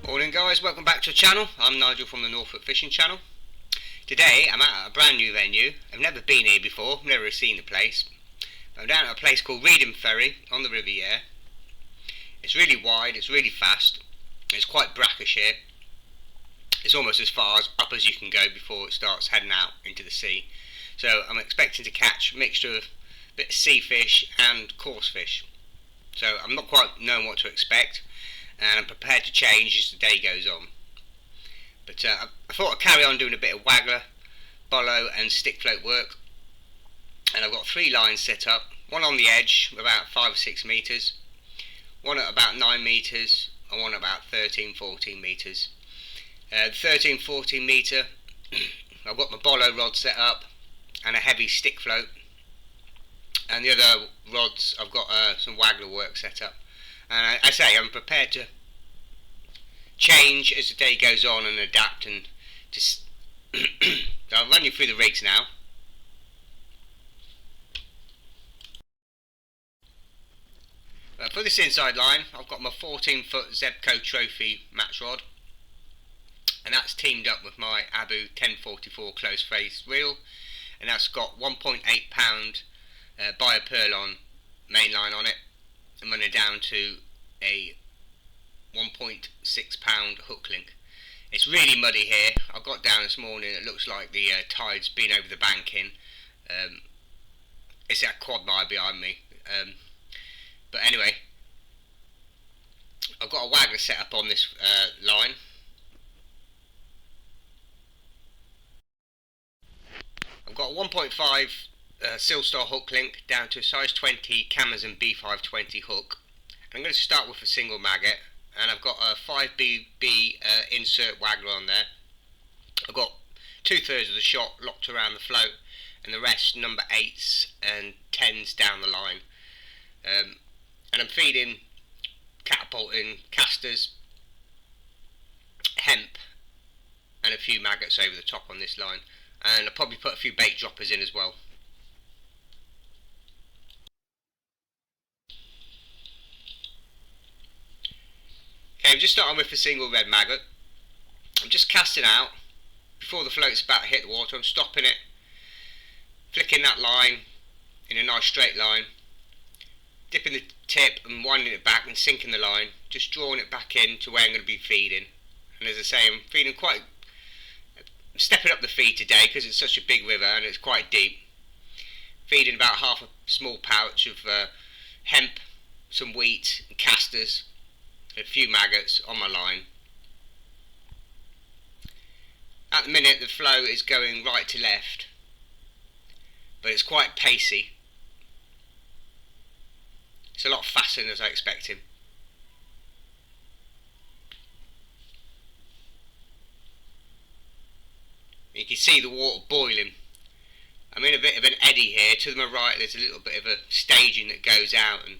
Morning guys, welcome back to the channel. I'm Nigel from the Norfolk Fishing Channel. Today I'm at a brand new venue. I've never been here before, never seen the place. I'm down at a place called Reading Ferry on the River Yare. It's really wide, it's really fast, it's quite brackish here. It's almost as far up as you can go before it starts heading out into the sea. So I'm expecting to catch a mixture of a bit of sea fish and coarse fish. So I'm not quite knowing what to expect, and I'm prepared to change as the day goes on. But I thought I'd carry on doing a bit of waggler, bollo and stick float work. And I've got 3 lines set up, one on the edge about 5 or 6 metres, one at about 9 metres and one at about 13-14 metres. The 13-14 metre I've got my bollo rod set up and a heavy stick float, and the other rods I've got some waggler work set up. And I say I'm prepared to change as the day goes on and adapt, and just I'll run you through the rigs now. For this inside line I've got my 14-foot Zebco Trophy match rod, and that's teamed up with my Abu 1044 close face reel, and that's got 1.8 pound biopurlon main line on it. I'm running down to a 1.6 pound hook link. It's really muddy here. I got down this morning, it looks like the tide's been over the banking. It's that quad mile behind me. But anyway, I've got a waggler set up on this line. I've got a 1.5 Silstar hook link down to a size 20 Kamasan B520 hook. I'm going to start with a single maggot, and I've got a 5BB insert waggler on there. I've got 2/3 of the shot locked around the float, and the rest number 8s and 10s down the line. And I'm feeding, catapulting casters, hemp and a few maggots over the top on this line, and I'll probably put a few bait droppers in as well. Okay, I'm just starting with a single red maggot. I'm just casting out before the float's about to hit the water. I'm stopping it, flicking that line in a nice straight line, dipping the tip and winding it back and sinking the line, just drawing it back in to where I'm going to be feeding. And as I say, I'm feeding I'm stepping up the feed today because it's such a big river and it's quite deep. Feeding about half a small pouch of hemp, some wheat and casters, a few maggots on my line. At the minute the flow is going right to left, but it's quite pacey. It's a lot faster than I was expecting. You can see the water boiling. I'm in a bit of an eddy here. To my right there's a little bit of a staging that goes out, and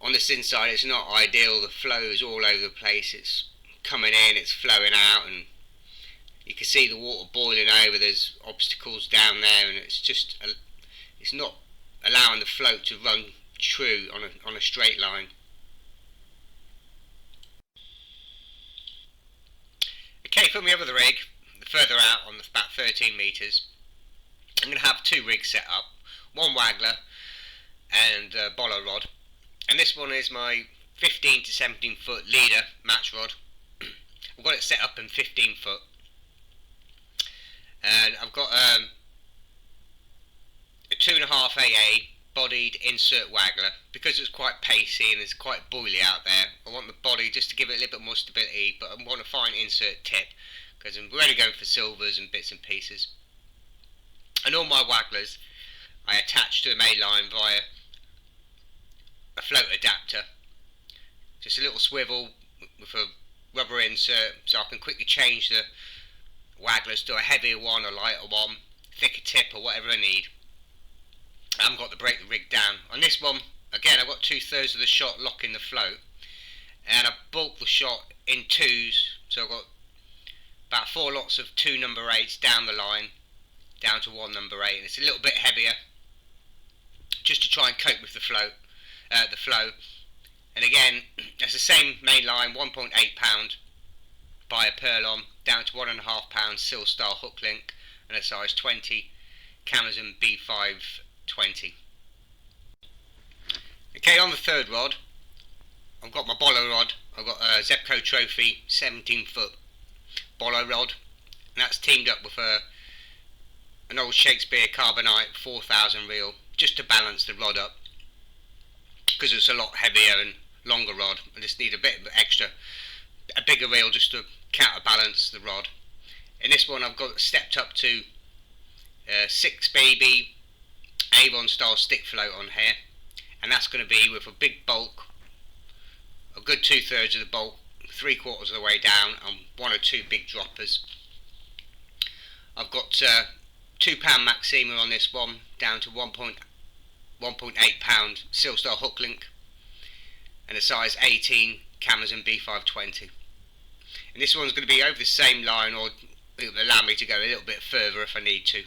on this inside it's not ideal. The flow is all over the place. It's coming in, it's flowing out, and you can see the water boiling over. There's obstacles down there, and it's not allowing the float to run true on a straight line. Okay, from the other rig, further out on about 13 metres, I'm going to have 2 rigs set up, one waggler and a bollo rod, and this one is my 15 to 17 foot leader match rod. I've got it set up in 15 foot, and I've got 2.5 AA bodied insert waggler. Because it's quite pacey and it's quite boily out there, I want the body just to give it a little bit more stability, but I want a fine insert tip because I'm really going for silvers and bits and pieces. And all my wagglers I attach to the main line via a float adapter, just a little swivel with a rubber insert, so I can quickly change the wagglers to a heavier one, a lighter one, thicker tip or whatever I need. I haven't got to break the rig down. On this one, again, I've got 2/3 of the shot locking the float, and I've bulked the shot in twos, so I've got about 4 lots of 2 number 8s down the line, down to 1 number 8, and it's a little bit heavier, just to try and cope with the flow. And again, it's the same main line, 1.8 pound by a purlon, down to 1.5 pound Sil style hook link, and a size 20 Kamasan B520. Okay, on the third rod, I've got my bolo rod. I've got a Zebco Trophy 17-foot bolo rod, and that's teamed up with an old Shakespeare Carbonite 4000 reel, just to balance the rod up, because it's a lot heavier and longer rod. I just need a bit of extra, a bigger reel just to counterbalance the rod. In this one I've got stepped up to 6 baby Avon style stick float on here, and that's going to be with a big bulk, a good 2/3 of the bulk, 3/4 of the way down, and 1 or 2 big droppers. I've got 2 pound Maxima on this one, down to 1.8 pound Sil style hook link, and a size 18 Kamasan B520. And this one's going to be over the same line, or it'll allow me to go a little bit further if I need to.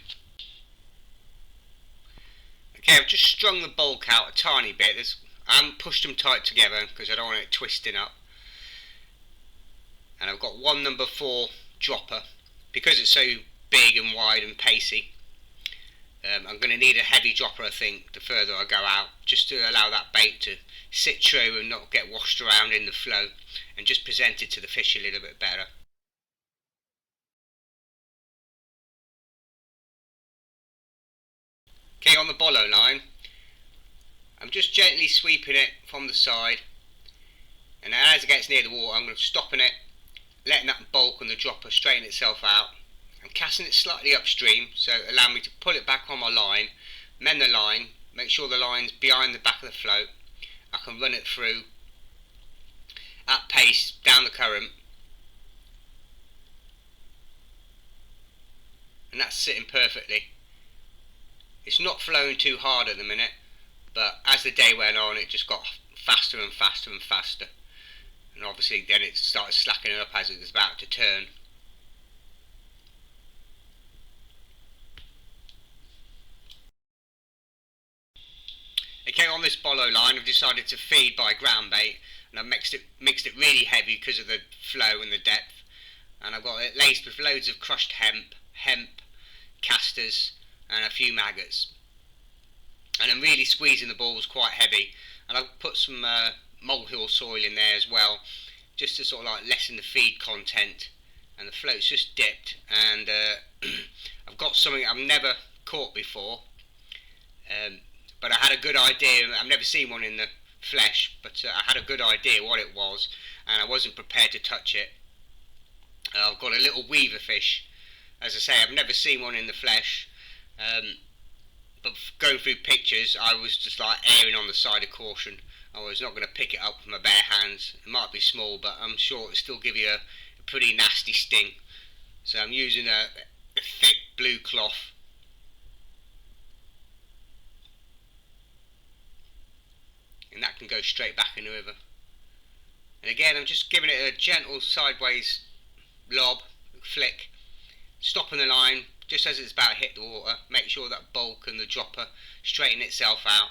Okay, I've just strung the bulk out a tiny bit. I haven't pushed them tight together because I don't want it twisting up. And I've got 1 number 4 dropper. Because it's so big and wide and pacey, I'm going to need a heavy dropper, I think, the further I go out, just to allow that bait to sit true and not get washed around in the flow, and just present it to the fish a little bit better. Okay, on the bolo line, I'm just gently sweeping it from the side, and as it gets near the water, I'm going to stopping it, letting that bulk on the dropper straighten itself out. I'm casting it slightly upstream, so allow me to pull it back on my line, mend the line, make sure the line's behind the back of the float. I can run it through at pace down the current, and that's sitting perfectly. It's not flowing too hard at the minute, but as the day went on it just got faster and faster and faster, and obviously then it started slackening up as it was about to turn. Okay, on this bolo line I've decided to feed by ground bait, and I've mixed it really heavy because of the flow and the depth, and I've got it laced with loads of crushed hemp, casters and a few maggots, and I'm really squeezing the balls quite heavy, and I've put some molehill soil in there as well, just to sort of like lessen the feed content, and the float's just dipped, and I've got something I've never caught before, but I had a good idea. I've never seen one in the flesh, but I had a good idea what it was, and I wasn't prepared to touch it. I've got a little weaver fish. As I say, I've never seen one in the flesh, but going through pictures I was just like erring on the side of caution. I was not going to pick it up with my bare hands. It might be small, but I'm sure it'll still give you a pretty nasty sting. So I'm using a thick blue cloth, and that can go straight back in the river. And again, I'm just giving it a gentle sideways lob, flick, stopping the line just as it's about to hit the water. Make sure that bulk and the dropper straighten itself out.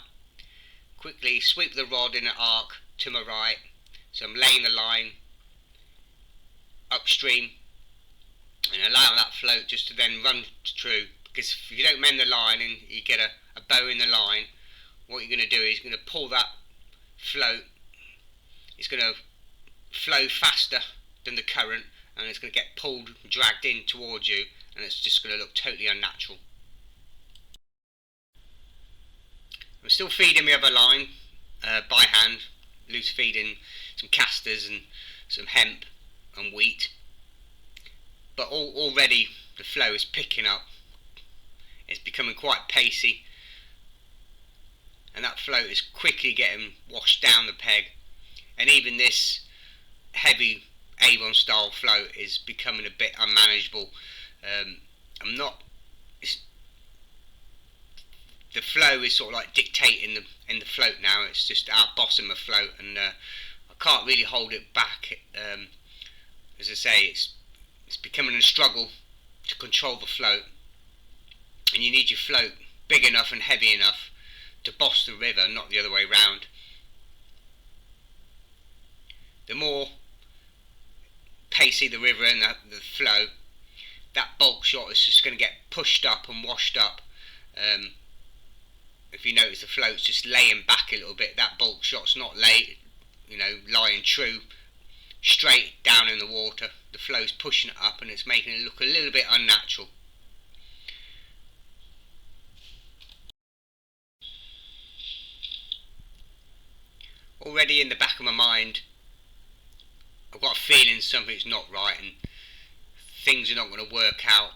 Quickly sweep the rod in an arc to my right, so I'm laying the line upstream and allow that float just to then run through, because if you don't mend the line and you get a bow in the line, what you're going to do is you're going to pull that float. It's going to flow faster than the current, and it's going to get pulled, dragged in towards you, and it's just going to look totally unnatural. I'm still feeding my other line by hand, loose feeding some casters and some hemp and wheat. But already the flow is picking up. It's becoming quite pacey, and that float is quickly getting washed down the peg. And even this heavy Avon style float is becoming a bit unmanageable. The flow is sort of like dictating in the float now. It's just our bottom of float, and I can't really hold it back. As I say, it's becoming a struggle to control the float, and you need your float big enough and heavy enough to boss the river, not the other way round. The more pacey the river and the flow, that bulk shot is just going to get pushed up and washed up. If you notice, the float's just laying back a little bit. That bulk shot's not lying true straight down in the water. The flow's pushing it up, and it's making it look a little bit unnatural. Already in the back of my mind, I've got a feeling something's not right and things are not going to work out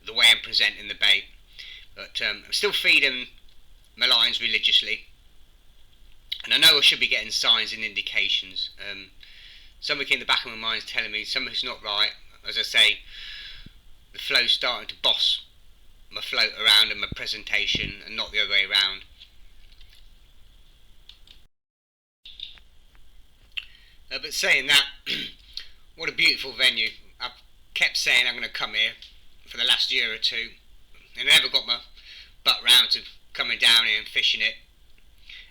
the way I'm presenting the bait. But I'm still feeding my lines religiously, and I know I should be getting signs and indications. Something in the back of my mind is telling me something's not right. As I say, the flow's starting to boss my float around and my presentation, and not the other way around. But saying that, what a beautiful venue. I've kept saying I'm going to come here for the last year or two, and I never got my butt round to coming down here and fishing it.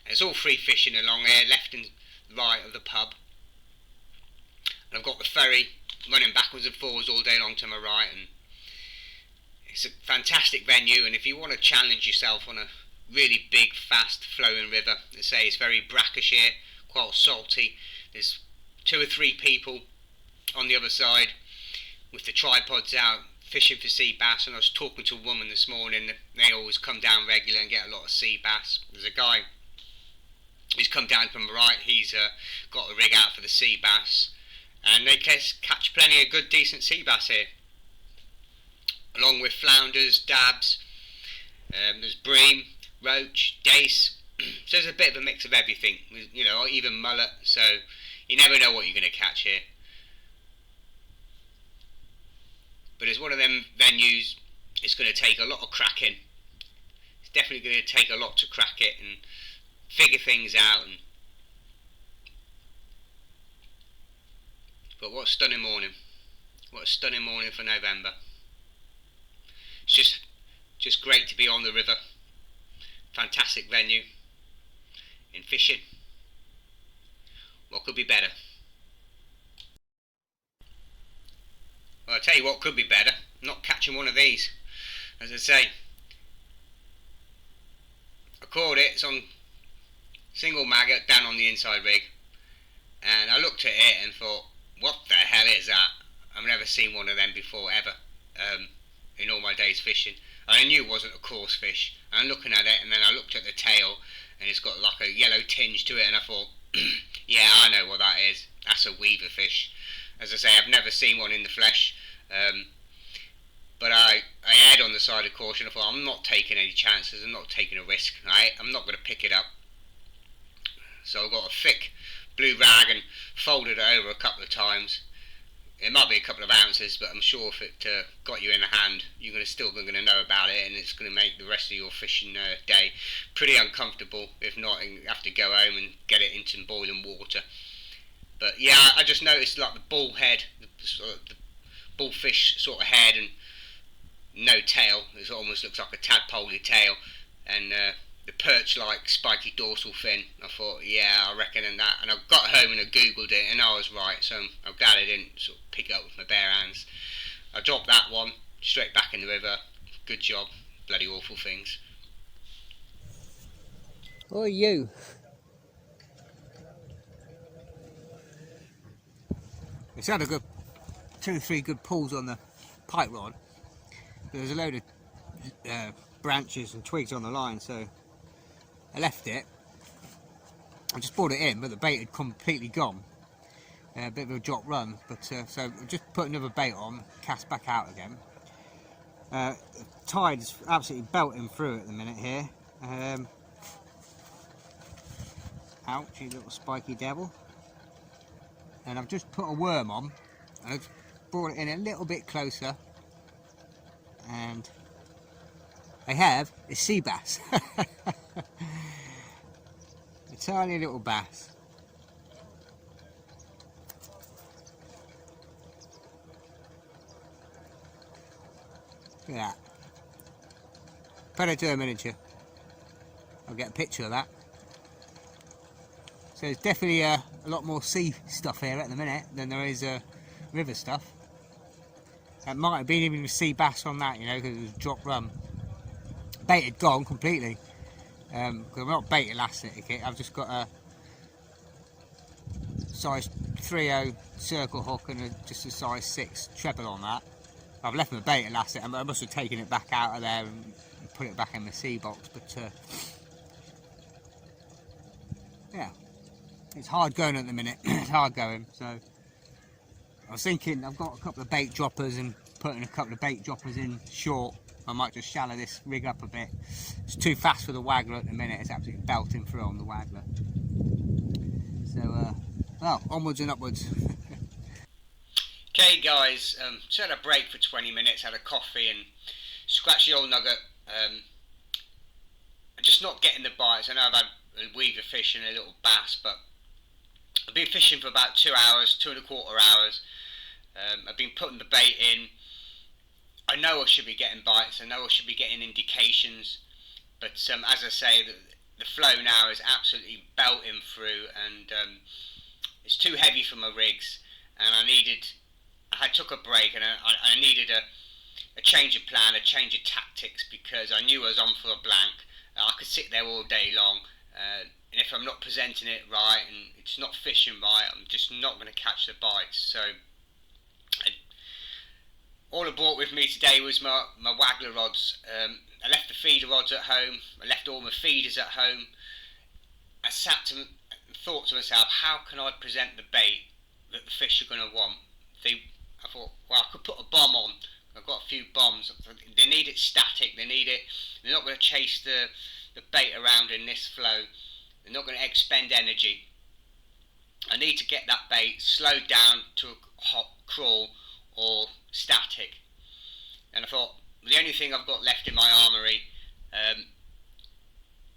And it's all free fishing along here, left and right of the pub. And I've got the ferry running backwards and forwards all day long to my right, and it's a fantastic venue. And if you want to challenge yourself on a really big, fast flowing river, they say it's very brackish here, quite salty. There's 2 or 3 people on the other side with the tripods out fishing for sea bass, and I was talking to a woman this morning. They always come down regular and get a lot of sea bass. There's a guy who's come down from the right. He's got a rig out for the sea bass, and they catch plenty of good decent sea bass here, along with flounders, dabs. There's bream, roach, dace. So there's a bit of a mix of everything, even mullet. So you never know what you're going to catch here. But it's one of them venues, it's going to take a lot of cracking. It's definitely going to take a lot to crack it and figure things out. But what a stunning morning. What a stunning morning for November. It's just great to be on the river. Fantastic venue in fishing. What could be better? Well, I'll tell you what could be better. Not catching one of these. As I say, I caught it. It's on single maggot down on the inside rig, and I looked at it and thought, what the hell is that? I've never seen one of them before ever, in all my days fishing. And I knew it wasn't a coarse fish. And I'm looking at it, and then I looked at the tail, and it's got like a yellow tinge to it, and I thought, yeah, I know what that is. That's a weaver fish. As I say, I've never seen one in the flesh, but I erred on the side of caution. I thought, I'm not taking any chances, I'm not taking a risk, I'm not going to pick it up. So I got a thick blue rag and folded it over a couple of times. It might be a couple of ounces, but I'm sure if it got you in the hand, you're still going to know about it, and it's going to make the rest of your fishing day pretty uncomfortable. If not, you have to go home and get it into boiling water. But yeah, I just noticed like the bull head, the bullfish sort of head, and no tail. It almost looks like a tadpole tail, and the perch-like spiky dorsal fin. I thought, yeah, I reckon that. And I got home and I googled it, and I was right. So I'm glad I didn't sort of pick it up with my bare hands. I dropped that one straight back in the river. Good job. Bloody awful things. Oh, you. It's had a good 2 or 3 good pulls on the pipe rod. There's a load of branches and twigs on the line, so I left it. I just brought it in, but the bait had completely gone. A bit of a drop run, but so I just put another bait on, cast back out again. The tide's absolutely belting through at the minute here. Ouch, you little spiky devil. And I've just put a worm on, and I've brought it in a little bit closer, and I have a sea bass. A tiny little bass. Look at that. Predator miniature. I'll get a picture of that. So there's definitely a lot more sea stuff here at the minute than there is river stuff. That might have been even a sea bass on that, you know, because it was drop run. Bait had gone completely. Because I'm not bait elastic, I've just got a size 3.0 circle hook and just a size 6 treble on that. I've left my bait elastic. I must have taken it back out of there and put it back in the sea box, but yeah, it's hard going at the minute. It's hard going. So I was thinking, I've got a couple of bait droppers, and putting a couple of bait droppers in short, I might just shallow this rig up a bit. It's too fast for the waggler at the minute. It's absolutely belting through on the waggler. So well, onwards and upwards. Okay guys, just had a break for 20 minutes, had a coffee and scratched the old nugget. I'm just not getting the bites. I know I've had a weaver fish and a little bass, but I've been fishing for about 2 hours, 2.25 hours. I've been putting the bait in. I know I should be getting bites, I know I should be getting indications, but as I say, the flow now is absolutely belting through, and it's too heavy for my rigs, and I took a break, and I needed a change of plan, a change of tactics, because I knew I was on for a blank. I could sit there all day long, and if I'm not presenting it right and it's not fishing right, I'm just not going to catch the bites. So all I brought with me today was my waggler rods. I left the feeder rods at home, I left all my feeders at home. I sat and thought to myself, how can I present the bait that the fish are going to want? I thought, well, I could put a bomb on. I've got a few bombs. They need it static. They need it. They're not going to chase the bait around in this flow. They're not going to expend energy. I need to get that bait slowed down to a hot crawl or static. And I thought, the only thing I've got left in my armoury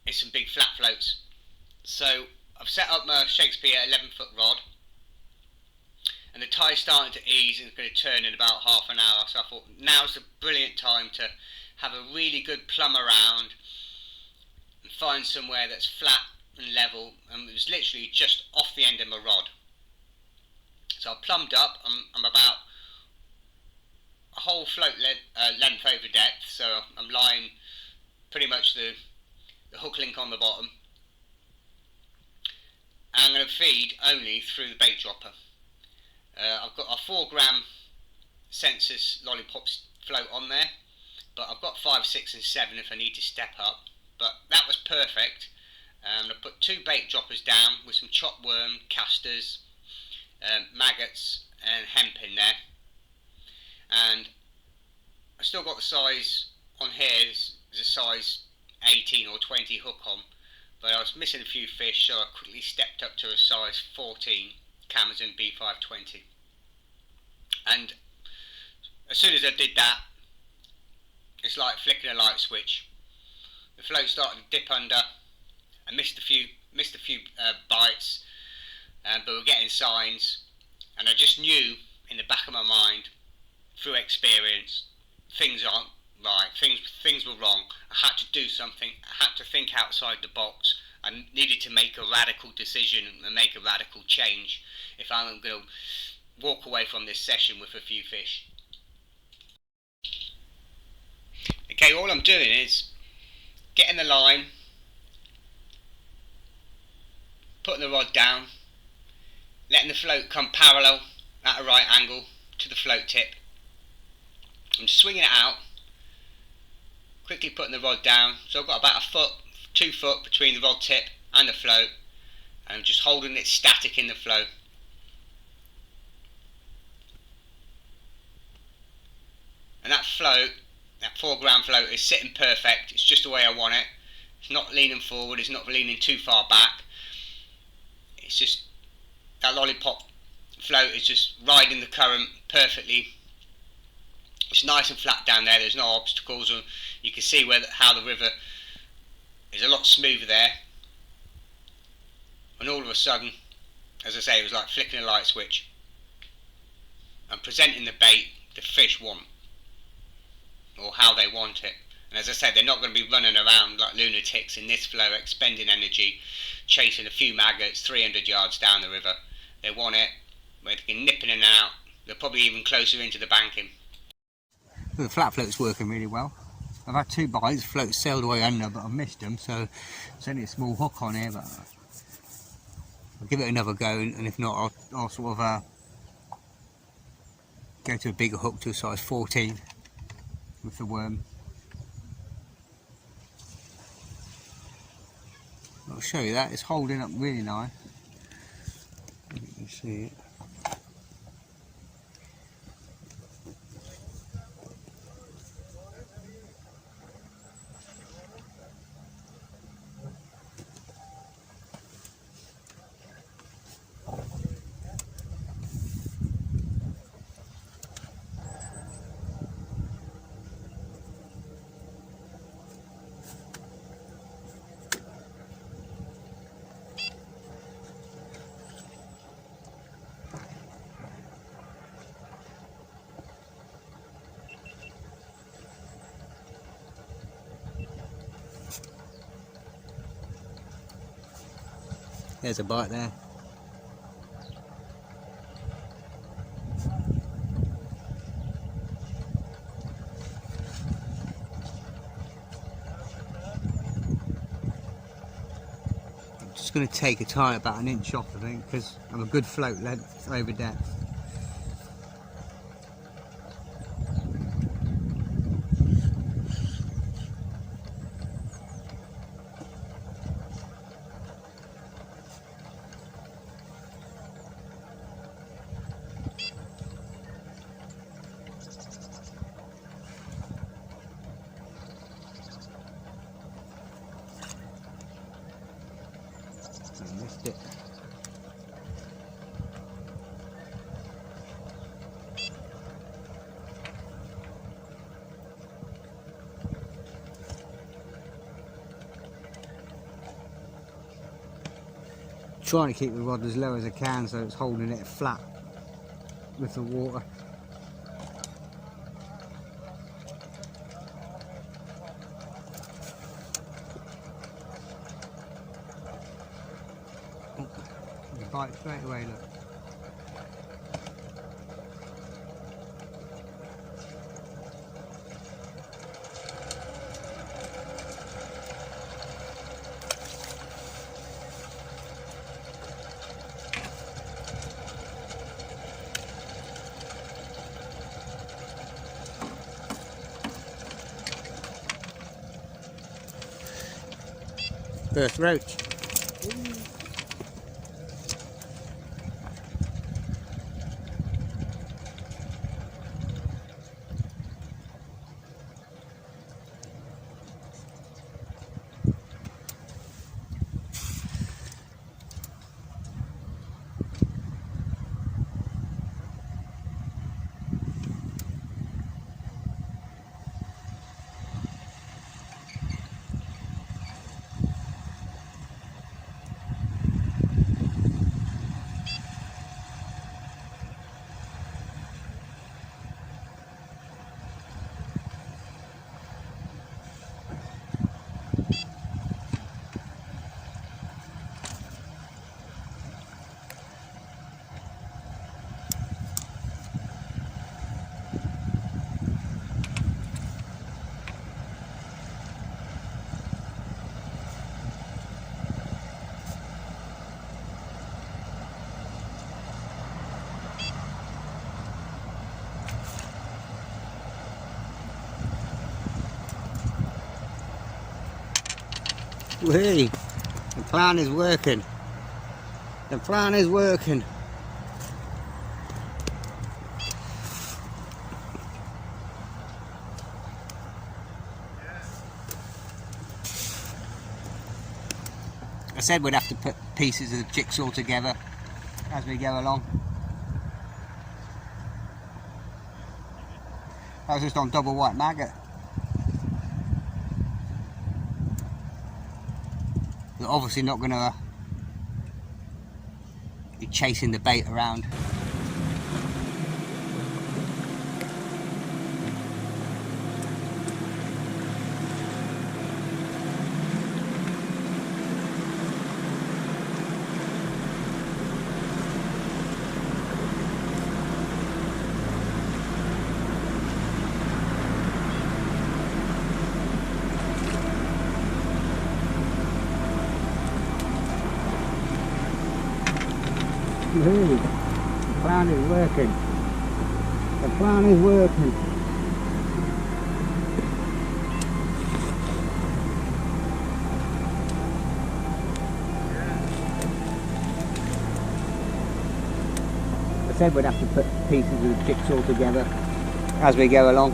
is some big flat floats. So I've set up my Shakespeare 11-foot rod, and the tide's starting to ease and it's going to turn in about half an hour. So I thought, now's a brilliant time to have a really good plumb around and find somewhere that's flat and level, and it was literally just off the end of my rod. So I plumbed up. I'm about a whole float length over depth, so I'm lying pretty much the hook link on the bottom, and I'm going to feed only through the bait dropper. I've got a 4-gram census lollipops float on there, but I've got 5, 6 and 7 if I need to step up, but that was perfect. I put 2 bait droppers down with some chopped worm, casters, maggots and hemp in there, and I still got the size on here. There's a size 18 or 20 hook on, but I was missing a few fish, so I quickly stepped up to a size 14 Kamasan B520, and as soon as I did that, it's like flicking a light switch. The float started to dip under. I missed a few bites, but we're getting signs, and I just knew in the back of my mind, through experience, things aren't right. Things were wrong. I had to do something. I had to think outside the box. I needed to make a radical decision and make a radical change if I'm going to walk away from this session with a few fish. Okay, all I'm doing is getting the line, putting the rod down, letting the float come parallel at a right angle to the float tip. I'm swinging it out, quickly putting the rod down. So I've got about a foot 2 foot between the rod tip and the float, and I'm just holding it static in the float. And that float, that foreground float, is sitting perfect. It's just the way I want it. It's not leaning forward, it's not leaning too far back. It's just, that lollipop float is just riding the current perfectly. It's nice and flat down there, there's no obstacles, or you can see how the river is a lot smoother there. And all of a sudden, as I say, it was like flicking a light switch. I'm presenting the bait the fish want, or how they want it. And as I said, they're not going to be running around like lunatics in this flow, expending energy, chasing a few maggots 300 yards down the river. They want it where they can nip in and out. They're probably even closer into the banking. The flat float's working really well. I've had 2 bites, float sailed away under, but I've missed them, so it's only a small hook on here, but I'll give it another go, and if not, I'll sort of go to a bigger hook, to a size 14 with the worm. I'll show you that, it's holding up really nice. You can see it. There's a bite there. I'm just going to take a tie about 1 inch off, I think, because I'm a good float length over depth. Missed it. Trying to keep the rod as low as I can so it's holding it flat with the water. You bite straight away, look. First roach. Whee! The plan is working. The plan is working. I said we'd have to put pieces of the jigsaw together as we go along. I was just on double white maggot. They're obviously not going to be chasing the bait around. The plan is working. The plan is working. I said we'd have to put pieces of the jigsaw together as we go along.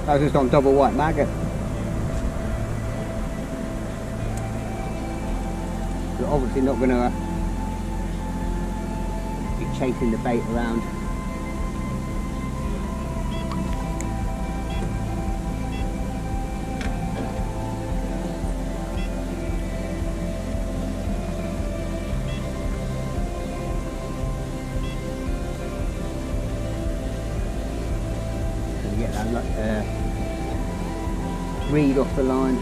I was just on double white maggot. They're obviously not going to be chasing the bait around. So get that reed off the line.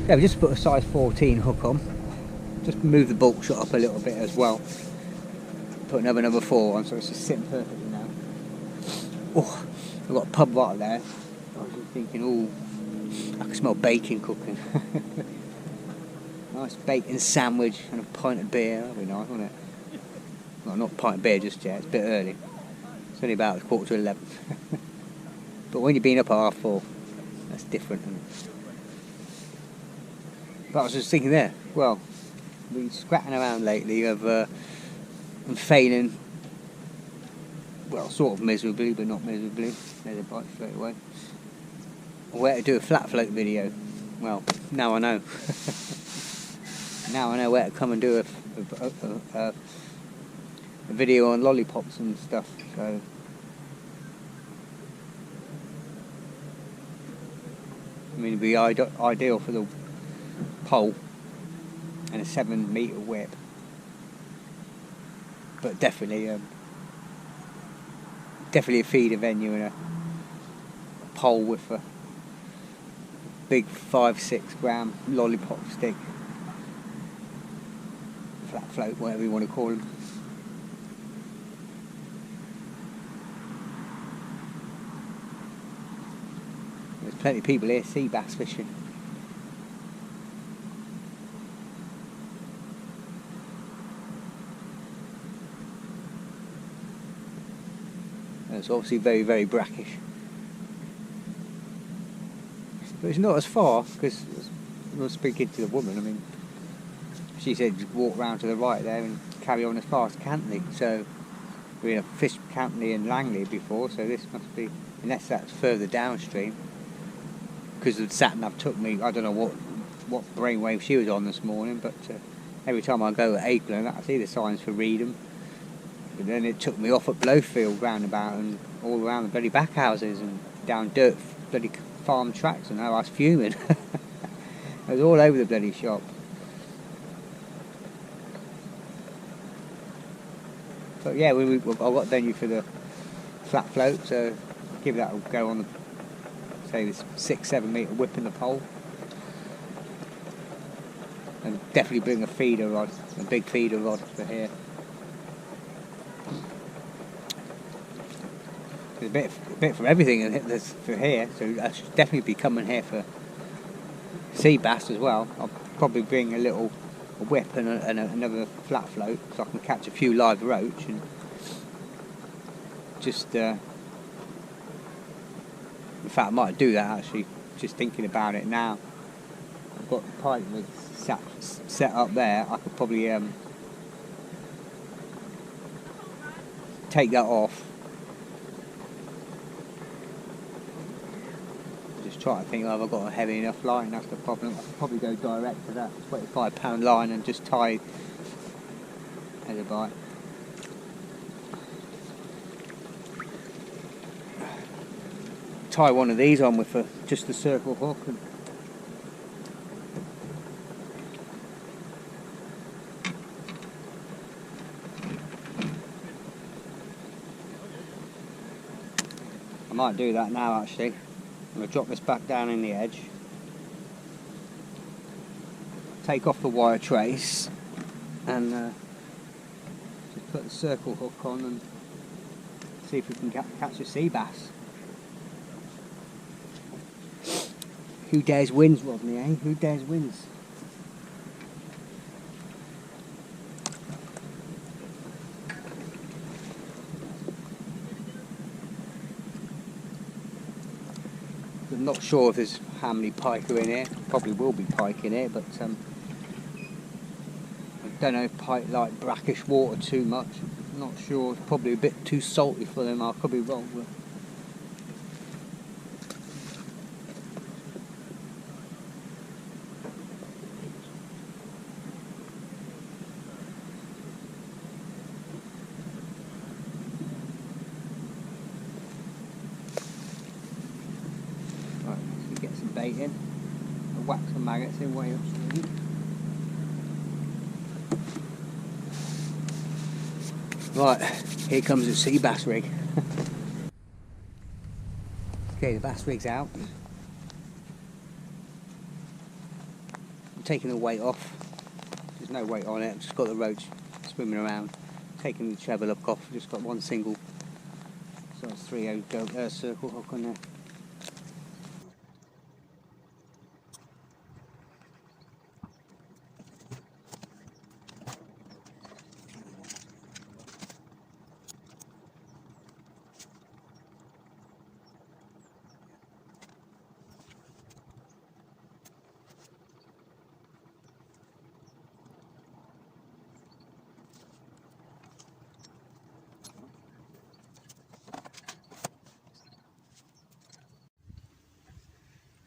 Yeah, we just put a size 14 hook on. Just move the bulk shot up a little bit as well. Put another number 4 on, so it's just sitting perfectly now. Oh, I've got a pub right there. I was just thinking, oh, I can smell bacon cooking. Nice bacon sandwich and a pint of beer. That'd be nice, wouldn't it? Well, not a pint of beer just yet. It's a bit early. It's only about 11:15. But when you've been up at 4:30, that's different. Isn't it? But I was just thinking there. Well, I've been scratching around lately of and failing. Well, sort of miserably, but not miserably. There's a bite straight away. Where to do a flat float video. Well, now I know. Now I know where to come and do a video on lollipops and stuff. So I mean, it'd be ideal for the pole and a 7-metre whip, but definitely a feeder venue and a pole with a big 5-6 gram lollipop stick, flat float, whatever you want to call them. There's plenty of people here sea bass fishing. And it's obviously very, very brackish. But it's not as far, because I was speaking to the woman, I mean, she said just walk round to the right there and carry on as far as Cantley. So we have fished Cantley and Langley before, so this must be, unless that's further downstream, because the sat-nav took me, I don't know what brainwave she was on this morning, but every time I go at Akeland I see the signs for Reedham, but then it took me off at Blowfield roundabout and all around the bloody backhouses and down dirt bloody farm tracks, and I was fuming. I was all over the bloody shop. But yeah, I've got venue for the flat float, so give that a go on the, say, this 6-7 metre whip in the pole. And definitely bring a feeder rod, a big feeder rod for here. There's a bit for everything for here, so I should definitely be coming here for sea bass as well. I'll probably bring a whip and another flat float, so I can catch a few live roach and just in fact I might do that actually, just thinking about it now. I've got the pipe rig set up there. I could probably take that off. Just try to think, have I got a heavy enough line? That's the problem. I could probably go direct to that 25-pound line and just tie as a bite. Tie one of these on with just a circle hook. And I might do that now actually. I'm going to drop this back down in the edge, take off the wire trace and just put the circle hook on and see if we can catch a sea bass. Who dares wins, Rodney, eh? Who dares wins? I'm not sure if there's how many pike are in here. Probably will be pike in here, but I don't know if pike like brackish water too much. I'm not sure. It's probably a bit too salty for them. I could be wrong. But get some bait in, whack some maggots in way upstream. Right, here comes the sea bass rig. Okay, the bass rig's out. taking the weight off. There's no weight on it, I've just got the roach swimming around. Taking the treble hook off, just got one single size 3/0 circle hook on there.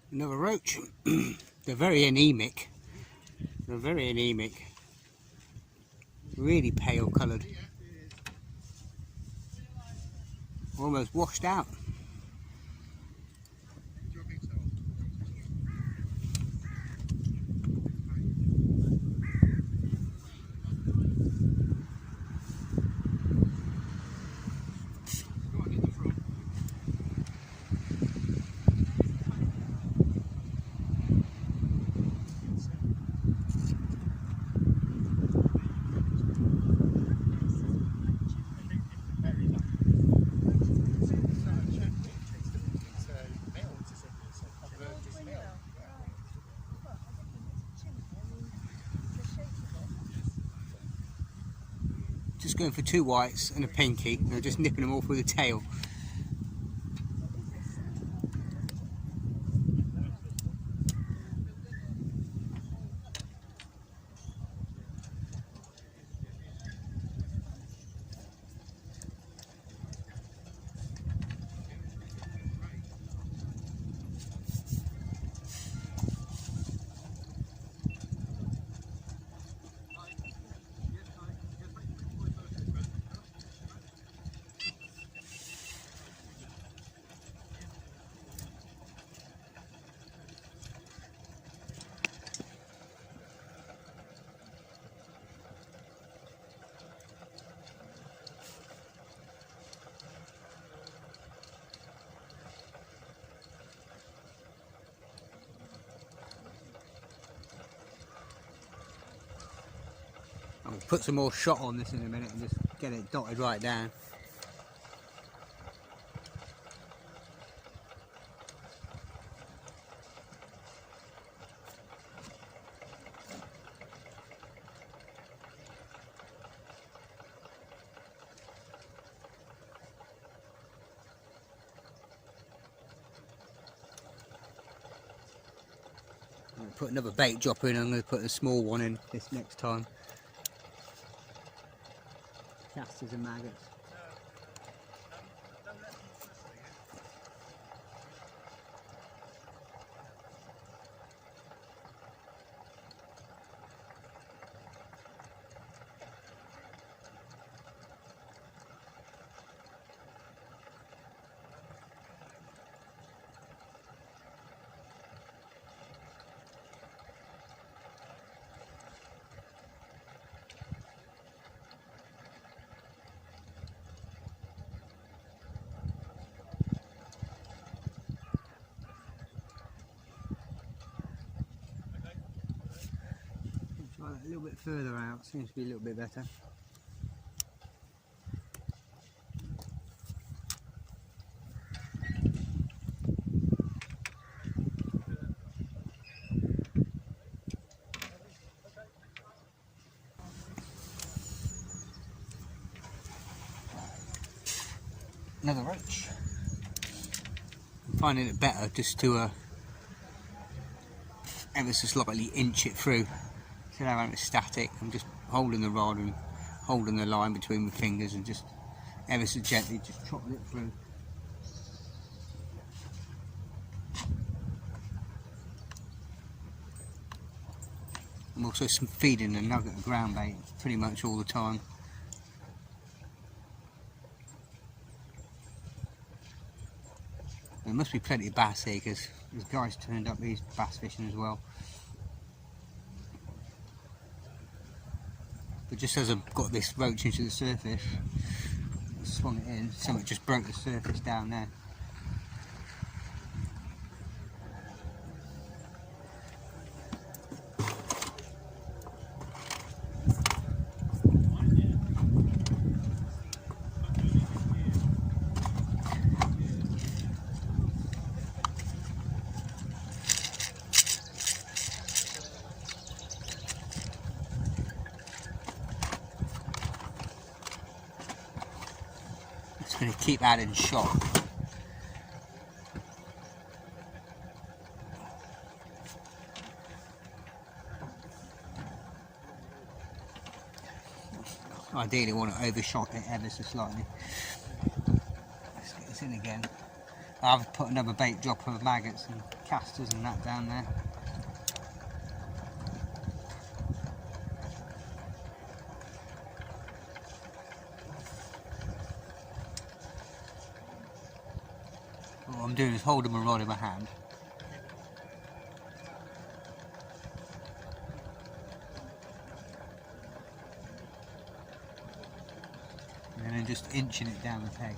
Another roach. They're very anemic. They're very anemic. Really pale coloured. Almost washed out. Just going for 2 whites and a pinky, and they're just nipping them all through the tail. I'll put some more shot on this in a minute and just get it dotted right down. I'll put another bait dropper in. I'm going to put a small one in this next time. Casters and maggots. A little bit further out, seems to be a little bit better. Another roach. I'm finding it better just to ever so slightly inch it through. Instead of having it static, I'm just holding the rod and holding the line between my fingers and just ever so gently just chopping it through. I'm also feeding a nugget of ground bait pretty much all the time. There must be plenty of bass here because there's guys turned up, he's bass fishing as well. But just as I've got this roach into the surface, I swung it in, something just broke the surface down there. just going to keep adding shot. Ideally want to overshot it ever so slightly. Let's get this in again. I've put another bait dropper of maggots and casters and that down there. What I'm doing is holding my rod in my hand. And then just inching it down the peg.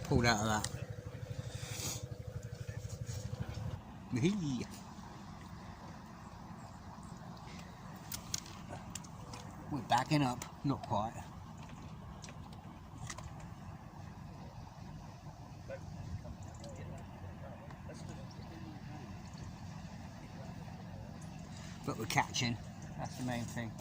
Pulled out of that. We're backing up, not quite. But we're catching, that's the main thing.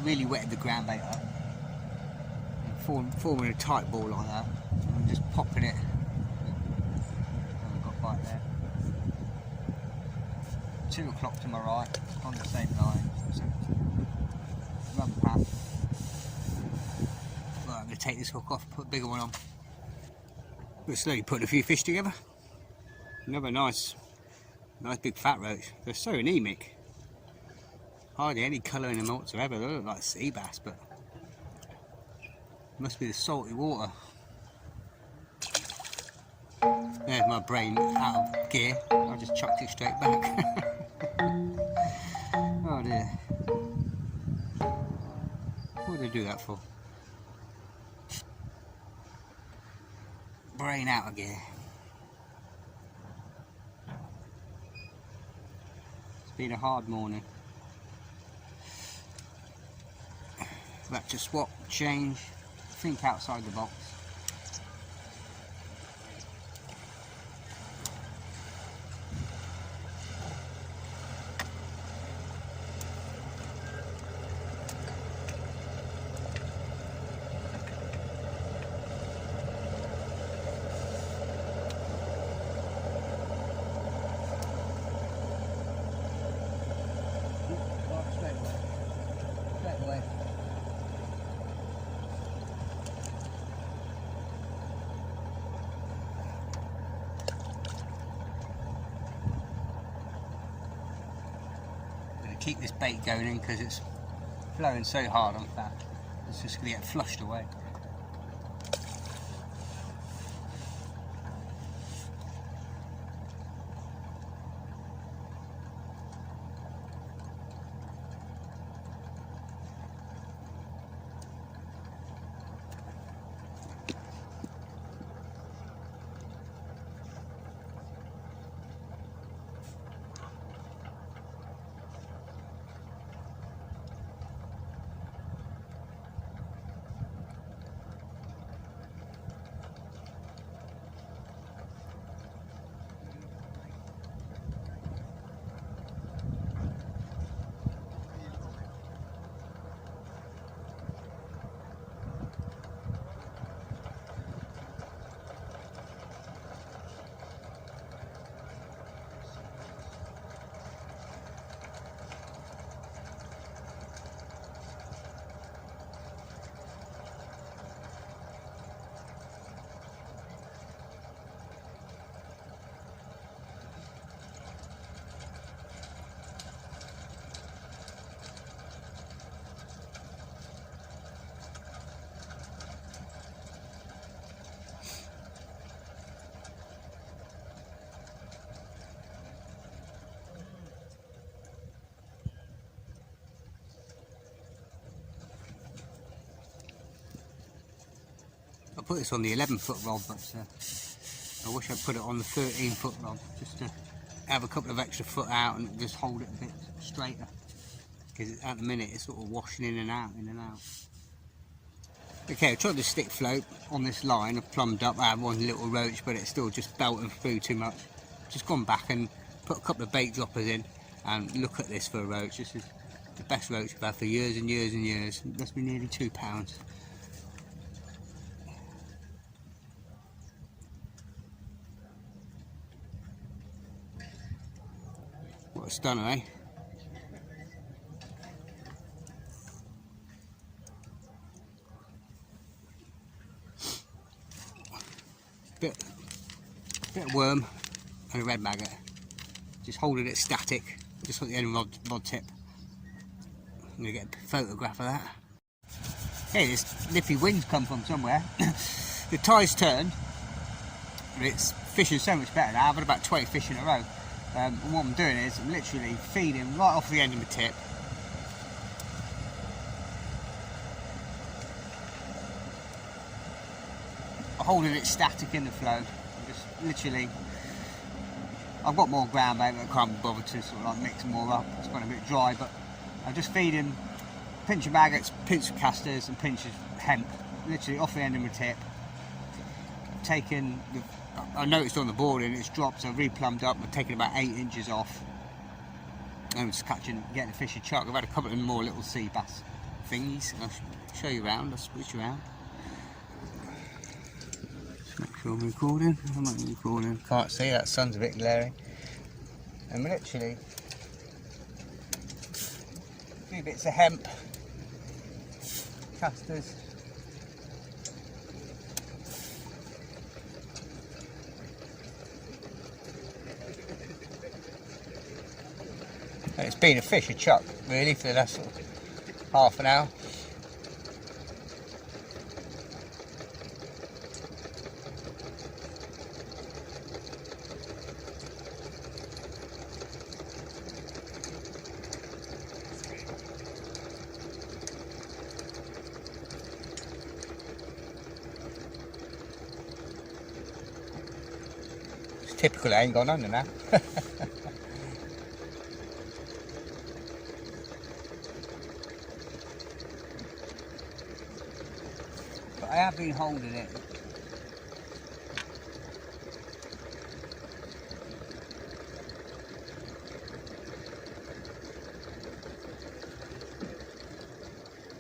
Really wetted the ground bait up and forming a tight ball like that, and just popping it. I've got bite there. 2 o'clock to my right on the same line. So run pat. Right, I'm going to take this hook off, put a bigger one on. We're slowly putting a few fish together. Another nice big fat roach. They're so anemic. Hardly any colour in them whatsoever. They look like sea bass, but must be the salty water. There's my brain out of gear. I just chucked it straight back. Oh dear. What did I do that for? Brain out of gear. It's been a hard morning. Back to swap, change, think outside the box. Straight away. Keep this bait going in because it's flowing so hard on that. It's just going to get flushed away. put this on the 11-foot rod, but I wish I'd put it on the 13-foot rod, just to have a couple of extra foot out and just hold it a bit straighter, because at the minute it's sort of washing in and out, Okay, I tried the stick float on this line. I've plumbed up. I had one little roach, but it's still just belting through too much. Just gone back and put a couple of bait droppers in and look at this for a roach. This is the best roach I've had for years and years and years. It must be nearly £2. What a stunner, eh? Bit of worm and a red maggot. Just holding it static, just at the end of the rod tip. I'm going to get a photograph of that. Hey, this nippy wings come from somewhere. The tide's turned, and it's fishing so much better now. I've had about 20 fish in a row. And what I'm doing is I'm literally feeding right off the end of the tip. Holding it static in the flow. I'm just literally, I've got more ground bait, but I can't be bothered to sort of like mix them all up. It's gone a bit dry, but I'm just feeding pinch of maggots, pinch of casters, and pinch of hemp, literally off the end of my tip. Taking the, I noticed on the boarding it's dropped, so I've replumbed up. I'm taking about 8 inches off. And I'm just catching, getting a fish a chuck. I've had a couple of more little sea bass thingies. I'll show you around. I'll switch around. Make sure I'm recording. I'm not recording. Can't see, that sun's a bit glaring. And literally, a few bits of hemp, casters. And it's been a fish a chuck, really, for the last sort of half an hour. Typical, I ain't gone under now. But I have been holding it.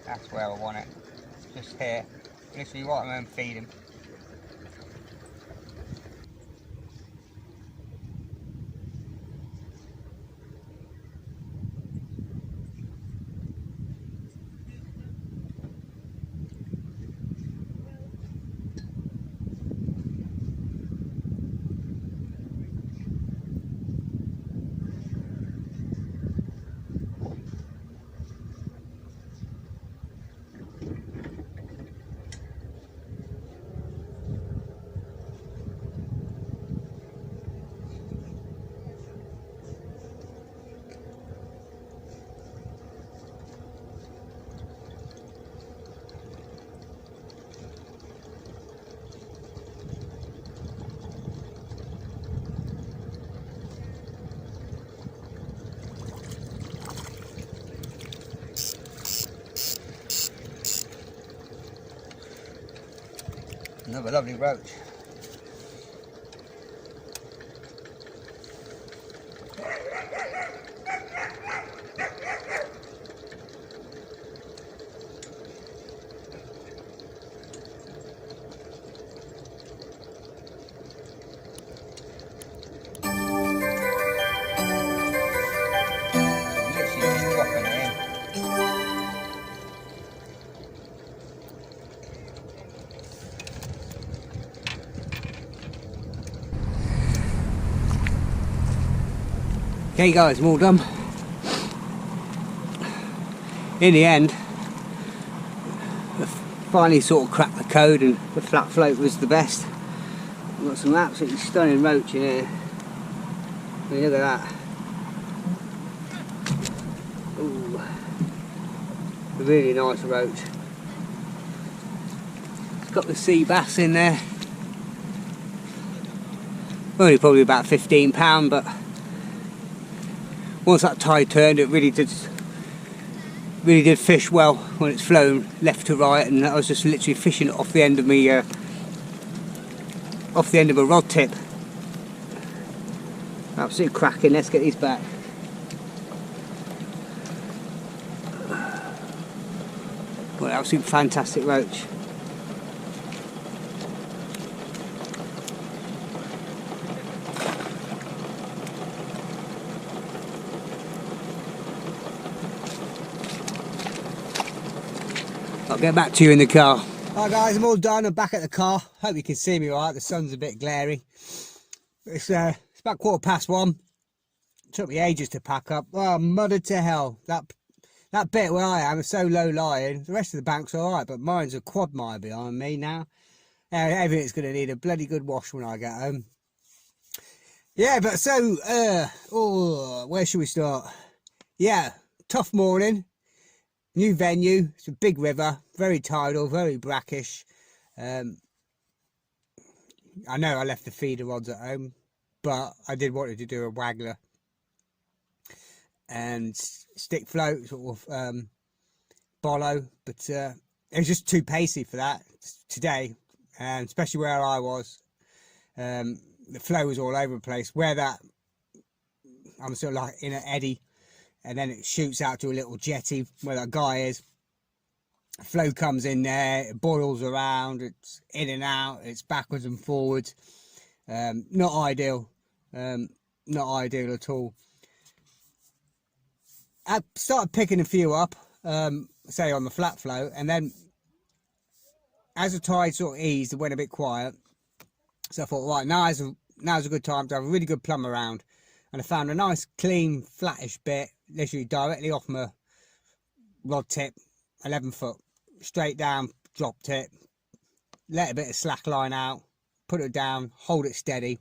That's where I want it. Just here. Literally right where I'm feeding. Another lovely roach. Literally just dropping it in. Okay guys, I'm all done. In the end, I finally sort of cracked the code and the flat float was the best. I've got some absolutely stunning roach in here. I mean, look at that. Ooh, a really nice roach. Got the sea bass in there. Only probably about £15, but once that tide turned, it really did fish well when it's flown left to right, and I was just literally fishing it off the end of me, off the end of a rod tip. Absolutely cracking. Let's get these back. Well, absolutely fantastic roach. I'll get back to you in the car. Alright guys, I'm all done. I'm back at the car. Hope you can see me alright. The sun's a bit glary. It's about 1:15. Took me ages to pack up. Oh, muddied to hell. That bit where I am is so low lying. The rest of the bank's alright, but mine's a quad mile behind me now. Everything's going to need a bloody good wash when I get home. Yeah, but so, where should we start? Yeah, tough morning. New venue. It's a big river. Very tidal, very brackish. I know I left the feeder rods at home, but I did want to do a waggler and stick float, sort of bollo, but it was just too pacey for that today, and especially where I was. The flow was all over the place. Where that, I'm sort of like in an eddy, and then it shoots out to a little jetty where that guy is. Flow comes in there, it boils around, it's in and out, it's backwards and forwards. Not ideal, not ideal at all. I started picking a few up, say on the flat flow, and then as the tide sort of eased, it went a bit quiet. So I thought, right, now's a good time to have a really good plumb around. And I found a nice, clean, flattish bit, literally directly off my rod tip, 11 foot, straight down, drop tip, let a bit of slack line out, put it down, hold it steady,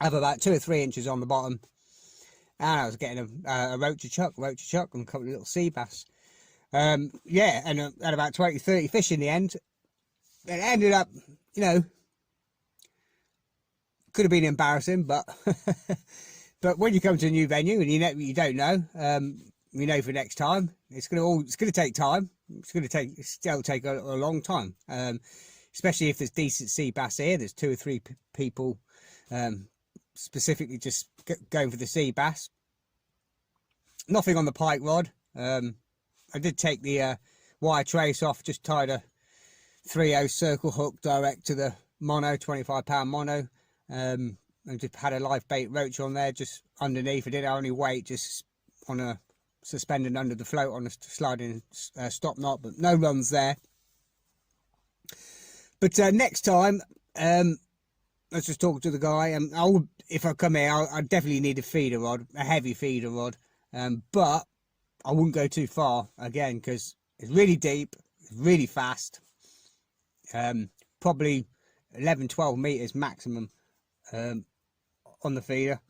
have about 2 or 3 inches on the bottom, and I was getting a roach chuck, and a couple of little sea bass. Yeah, and had about 20-30 fish in the end. It ended up, you know, could have been embarrassing, but but when you come to a new venue and you don't know, you know for next time it's gonna take time. It'll take a long time, especially if there's decent sea bass here. There's 2 or 3 people specifically just going for the sea bass. Nothing on the pike rod. I did take the wire trace off, just tied a 3/0 circle hook direct to the mono, 25-pound mono, and just had a live bait roach on there just underneath. I didn't have any weight, just on a suspended under the float on a sliding stop knot, but no runs there. But next time, let's just talk to the guy, and if I come here, I definitely need a feeder rod, a heavy feeder rod, but I wouldn't go too far again because it's really deep, it's really fast, probably 11-12 meters maximum on the feeder.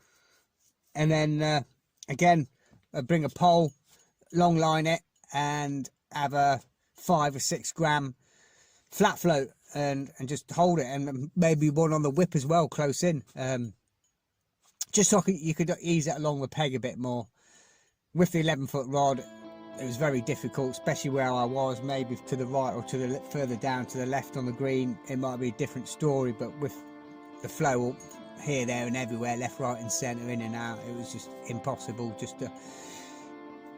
And then again, bring a pole, long line it, and have a 5 or 6 gram flat float, and just hold it, and maybe one on the whip as well, close in, just so you could ease it along the peg a bit more. With the 11-foot rod, it was very difficult, especially where I was, maybe to the right or to the further down to the left on the green, it might be a different story, but with the flow here, there and everywhere, left, right and centre, in and out, it was just impossible just to...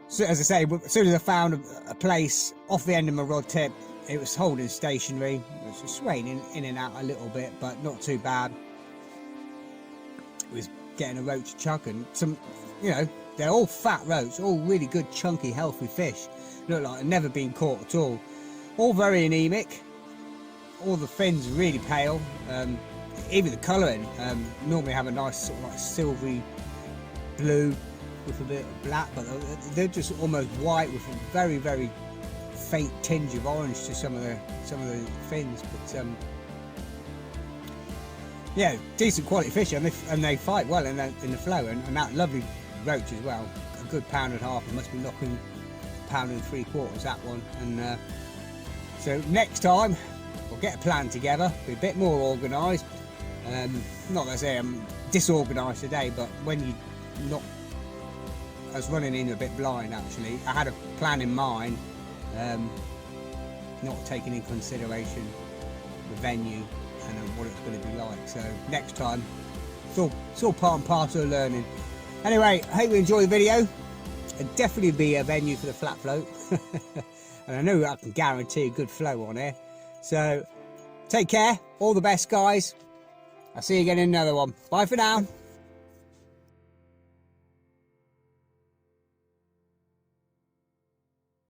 So as I say, as soon as I found a place off the end of my rod tip, it was holding stationary. It was just swaying in and out a little bit, but not too bad. It was getting a roach chuck, and some, you know, they're all fat roach, all really good, chunky, healthy fish. Look like they've never been caught at all. All very anemic. All the fins really pale. Even the colouring, normally have a nice sort of like silvery blue with a bit of black, but they're just almost white with a very, very faint tinge of orange to some of the fins. But yeah, decent quality fish, and they fight well in the flow, and that lovely roach as well. A good 1.5 pounds. It must be knocking 1.75 pounds that one. And so next time, or I'll get a plan together, be a bit more organised. Not that I say I'm disorganised today, but when you not, I was running in a bit blind actually. I had a plan in mind, not taking in consideration the venue and what it's going to be like. So next time, it's all part and parcel of learning. Anyway, I hope you enjoy the video. It'll definitely be a venue for the flat float. And I know I can guarantee a good flow on here. So take care, all the best guys. I'll see you again in another one. Bye for now.